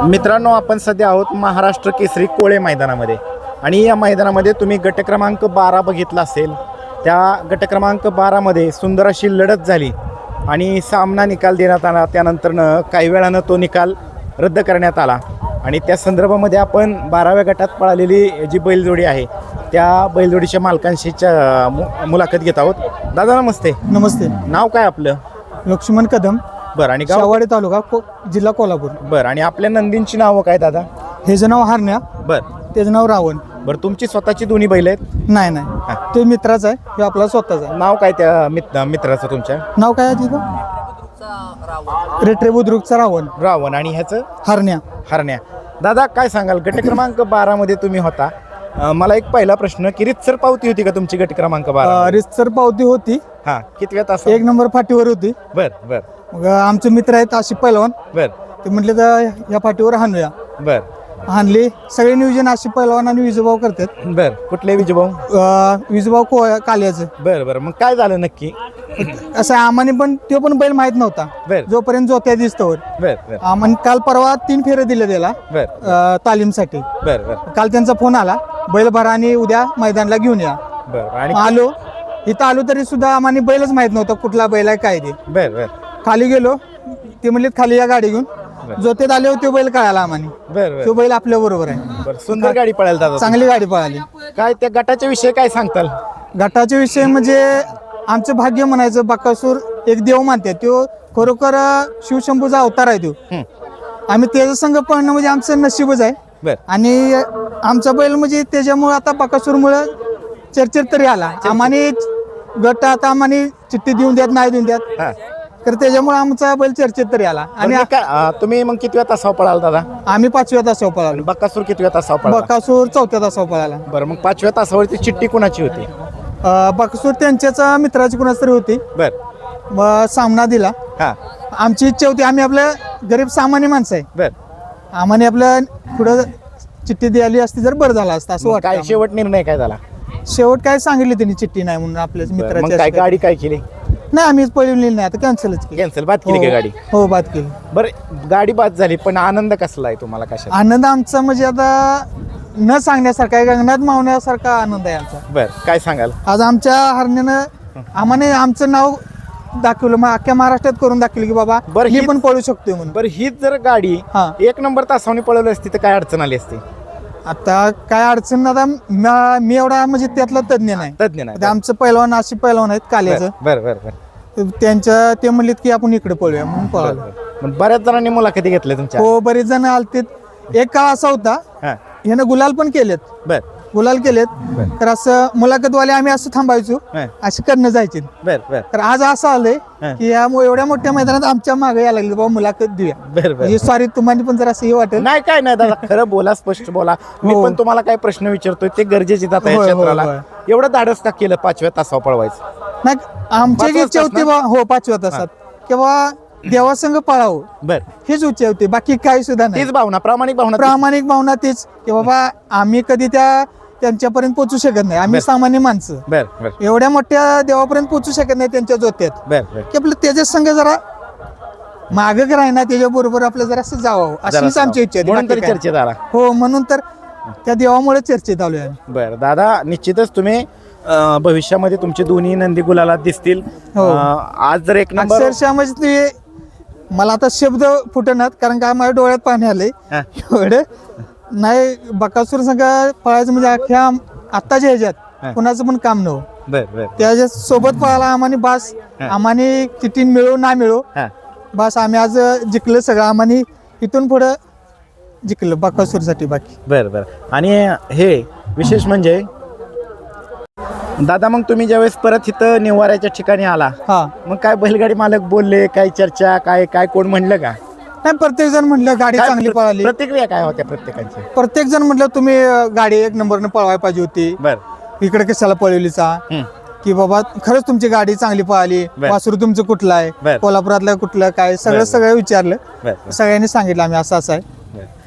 मित्रांनो, आपण सध्या आहोत महाराष्ट्र केसरी कोळे मैदानामध्ये आणि या मैदानामध्ये तुम्ही गट क्रमांक 12 बघितला असेल. त्या गट क्रमांक 12 मध्ये सुंदर अशी लढत झाली आणि सामना निकाल देण्यात आला. त्यानंतरनं काही वेळानं तो निकाल रद्द करण्यात आला आणि त्या संदर्भामध्ये आपण 12व्या गटात पळालेली जी बैलजोडी आहे त्या बैलजोडीच्या मालकांशी मुलाखत घेत आहोत. दादा नमस्ते. नमस्ते. नाव काय आपलं? लक्ष्मण कदम. बरं. आणि गाव? शाहवाडी तालुका जिल्हा कोल्हापूर. बरं. आणि आपल्या नंदींची नावं काय दादा? हेचं नाव हरण्या. बरं. त्याचं नाव रावण. बरं. तुमची स्वतःची दोन्ही बैल आहेत? नाही नाही, ते मित्राचं आहे, हे आपला स्वतःचा आहे. नाव काय त्या मित्राचं तुमच्या? नाव काय आहे तिथं? रेट्रे बुद्रुकचा रावण. रावण. आणि ह्याचं? हरण्या. हरण्या. दादा काय सांगाल, गट क्रमांक 12 मध्ये तुम्ही होता. मला एक पहिला प्रश्न की रितसर पावती होती का तुमची गट क्रमांक 12? रितसर पावती होती. हा. कितव्या तास? 1 नंबर फाटीवर होती. बर बर मग आमचे मित्र आहेत आशिफ पैलवान, बर ते म्हटले तर या फाटीवर हाणूया. बर हाणली. सगळे नियोजन आशिफ पैलवान आणि विजूभाऊ करतात. बर. कुठले विजूभाऊ? विजूभाऊ काल्याचं. बर बर. मग काय झालं नक्की? असं आम्हाने पण तो पण बैल माहित नव्हता बर जोपर्यंत जोत्या दिसतोवर. बर बर आम्हाला काल परवा 3 फेरे दिले त्याला बर तालीमसाठी. बर बर काल त्यांचा फोन आला, बैल भरा आणि उद्या मैदानला घेऊन या. बर. आणि आलो. इथं आलो तरी सुद्धा आम्हाला बैलच माहित नव्हता कुठला बैल आहे काय ते. बर बर खाली गेलो, ते म्हणले खाली या गाडी घेऊन. जोतेत आले होते बैल कळाला आम्हाला. बर बर तो बैल आपल्या बरोबर आहे. बर. सुंदर गाडी पळायला दादा. चांगली गाडी पळाली. काय त्या गटाच्या विषयी काय सांगताल? गटाचे विषय म्हणजे आमचं भाग्य म्हणायचं. बकासूर एक देव मानतात, तो खरोखर शिवशंभूचा अवतार आहे तो. आम्ही त्याचं संघ पळणं म्हणजे आमचं नशीबच आहे. बर. आणि आमचा बैल म्हणजे त्याच्यामुळे आता बकासूरमुळे चर्चेत तरी आला. आम्हाने गट आता आम्हाने चिठ्ठी देऊन द्यात नाही देऊन द्यात, हा. तर त्याच्यामुळे आमचा बैल चर्चेत तरी आला. आणि तुम्ही मग कितव्या तासावर पळाला दादा? आम्ही 5व्या तासावर पळालो. बकासूर कितव्या तासावर पळाला? बकासूर 4थ्या तासावर पळाला. बरं. मग 5व्या तासावरती चिठ्ठी कुणाची होती? बकासूर त्यांच्याच मित्राची कुणाच तरी होती. बर. मग सामना दिला. हा. आमची इच्छा होती, आम्ही आपलं गरीब सामान्य माणसं आहे, बर. आम्हाने आपलं पुढं चिठ्ठी द्यायला असती जर बरं झालं असतं असं काय वाटतं. शेवट निर्णय काय झाला? शेवट काय सांगितले त्यांनी, चिठ्ठी नाही म्हणून आपल्याच मग मित्राची. काय गाडी काय केली? नाही, आम्हीच पळवली नाही, आता कॅन्सलच केली. कॅन्सल बाद केली का गाडी? हो, बाद केली. बरं. गाडी बाद झाली पण आनंद कसला आहे तुम्हाला? कशा? आनंद आमचा म्हणजे आता न सांगण्यासारखा आहे, गगनात मावण्यासारखा आनंद आहे आमचा. बर. काय सांगाल? आज आमच्या हरण्यानं आम्हाने आमचं नाव दाखवलं, मग अख्ख्या महाराष्ट्रात करून दाखवलं की बाबा बरं, मी पण पळू शकतोय म्हणून. बरं. हीच जर गाडी हा. 1 नंबर तासावणी पळवली असती तर काय अडचण आली असती? आता काय अडचण, आता मी एवढा म्हणजे त्यातला तज्ञ नाही. तज्ञ नाही. आता आमचं पैलवान आशिफ पैलवान आहेत काल्याचं, बर बर बर. ते म्हणलेत की आपण इकडे पळूया म्हणून पळालो. मग बऱ्याच जणांनी मुलाखती घेतल्या तुमच्या? हो, बरेच जण आलते. एक काळ असा होता, हा. ह्यानं गुलाल पण केलेत. बर गुलाल केलेत, तर असं मुलाखतवाले आम्ही असं थांबायचो, हा. असे करणं जायचे. बर बर तर आज असं आलंय हा. की एवढ्या मोठ्या मैदानात आमच्या मागे यायला लागले, बाबा मुलाखत देऊया. बर बर. म्हणजे सॉरी, तुम्हाला पण जर असं हे वाटेल. नाही काय नाही दादा, खरं बोला, स्पष्ट बोला. मी हो. पण तुम्हाला काय प्रश्न विचारतोय ते गरजेचे जात या होय, होय, क्षेत्राला. होय. एवढं धाडस का केलं 5व्या तासावर पळवायचं? नाही, आमची पाचव्या इच्छा होती तासात हो 5व्या तासात किंवा देवासंग पळावं, बर. हीच इच्छा होती, बाकी काही सुद्धा नाही. तीच भावना, प्रामाणिक भावना. प्रामाणिक भावना तीच की बाबा आम्ही कधी त्यांच्यापर्यंत पोहोचू शकत नाही, आम्ही सामान्य माणसं. बर बर एवढ्या मोठ्या देवापर्यंत पोहोचू शकत नाही त्यांच्या जोत्यात, बर बर. की आपलं त्याच्या संघ जरा मागं राहिना, त्याच्या बरोबर आपलं जरा असं जावं, अशीच आमची इच्छा होती. म्हणून तरी बाकी काय. चर्चेत आला. हो, म्हणून तर त्या देवामुळे चर्चेत आलोय आम्ही. बर. दादा निश्चितच तुम्ही भविष्यामध्ये तुमचे दोन्ही नंदी गुलाला दिसतील. हो. आज जर 1 नंबर अक्षरशः म्हणजे ते मला आता शब्द फुटणार, कारण का माझ्या डोळ्यात पाणी आलंय. हा. एवढं नाही, बकासूर संघ पळायचं म्हणजे अख्ख्या आत्ताच्या ह्याच्यात कुणाचं पण काम नव्हतं. बर बर त्याच्या सोबत पळायला आम्हाने बास, आम्हाने चिठ्ठी मिळो ना मिळो, हा. बस आम्ही आज जिंकलं सगळं. आम्हाने इथून पुढं जिंकलं बकासूरसाठी. बाकी बर बर. आणि हे विशेष म्हणजे दादा, मग तुम्ही ज्यावेळेस परत इथं निवाऱ्याच्या ठिकाणी आला, हा. मग काय बैलगाडी मालक बोलले, काय चर्चा, काय काय कोण म्हणलं का? नाही, प्रत्येक जण म्हटलं गाडी काय चांगली पळाली. प्रतिक्रिया काय होत्या प्रत्येकांची? प्रत्येक जण म्हटलं तुम्ही गाडी 1 नंबरनं पळवायला पाहिजे होती, बर. इकडे कशाला पळवलीचा, की बाबा खरंच तुमची गाडी चांगली पळाली. बर. वासरू तुमचं कुठलं आहे, बर. कोल्हापुरातलं कुठलं, काय बर. सगळं विचारलं. बर. सगळ्यांनी सांगितलं आम्ही असं असं आहे.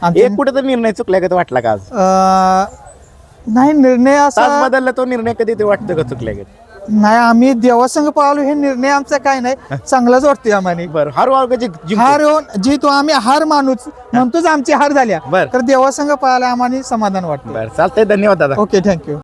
आमच्या- एक कुठे तर निर्णय चुकला का वाटला का आज? नाही, निर्णय तास असा बदलला तो निर्णय, कधी ते वाटतं का चुकल्या का? नाही आम्ही देवासंग पळालो हे निर्णय आमचा काय नाही चांगलाच वाटतोय आम्हाला. बरं हार वागायची हार होऊन जी तो आम्ही हार मानूच म्हणतोच आमची हार झाल्या बरं. तर देवासंग पळायला आम्हाला समाधान वाटतं. बरं चालतंय, धन्यवाद दादा. Okay thank you.